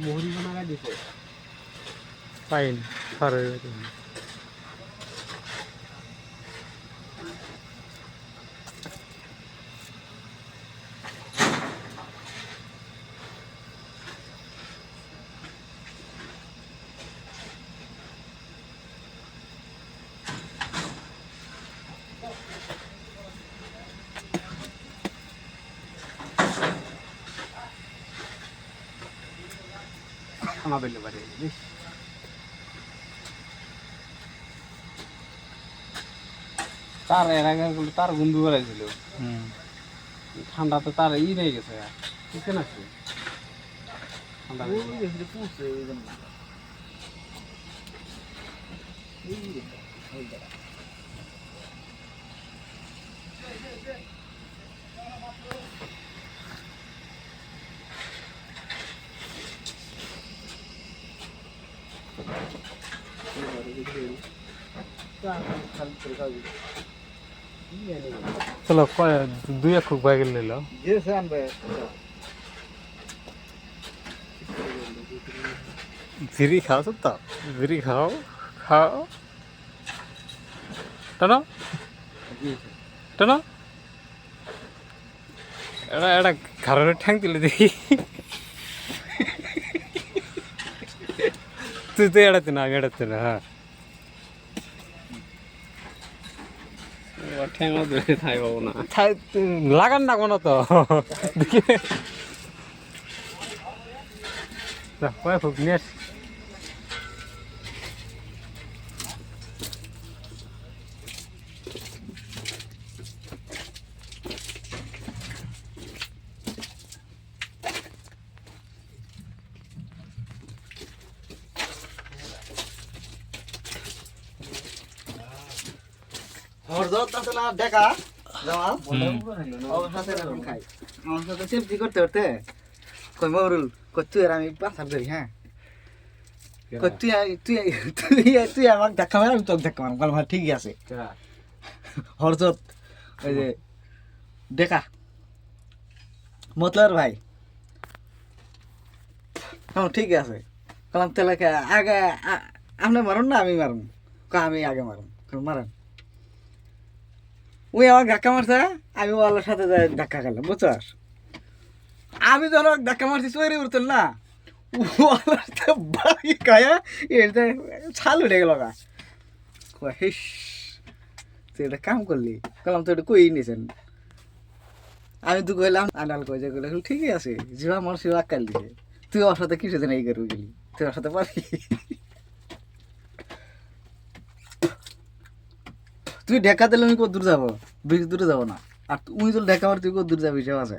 মোহরি বানা দিছে পাইন সারে আমাদের পারে তার এর আগে তার গন্ধ বেড়াইছিল ঠান্ডাতে তার ই রয়ে গেছে বুঝছেন না ঠান্ডা চলো দুই এক খুব বাইক নিল জিরি খাও তো জিরি খাও খাও টানো টানো এটা এটা ঘরের ঠ্যাং তুলে দেখি তুই তো এড়াতে না আমি এড়াতে না হ্যাঁ ঠ্যাংও ধরে থাই পাবো না লাগান না কোনো তো দেখি কয় খুব নিয়ে আসি দেখা আমার সাথে সেফটি করতে করতে কই মরুল কই তুই আর আমি পাথর ধরি হ্যাঁ কই তুই তুই তুই তুই আমাকে ধাক্কা মার আমি তোকে ধাক্কা মারব বললাম হ্যাঁ ঠিকই আছে হরজত ওই যে দেখা মতলার ভাই হ্যাঁ ঠিকই আছে বললাম তাহলে আগে আপনি মারুন না আমি মারুন আমি আগে মারুন মারেন ওই আমার ধাক্কা মারছে আমি ওয়ালার সাথে ধাক্কা খেলাম বুঝছস আমি যখন ধাক্কা মারছি চৈরি উঠতেন না ওয়ালার সাথে বাড়ি খায়া এটা ছাল উঠে গেল গা হিস তুই এটা কাম করলি বললাম তো এটা কই নিয়েছেন আমি তো কইলাম আনাল কই যে গেলে ঠিকই আছে জিবা আমার শিবা আক্কাল দিছে তুই ওর সাথে কিছু দিন এই করবি গেলি তুই ওর সাথে পারবি তুই ঢেকা দিলে আমি কত দূর যাবো বেশি দূরে যাবো না আর তুই যদি ঢেকা মার তুই কত দূর যাবি সে আছে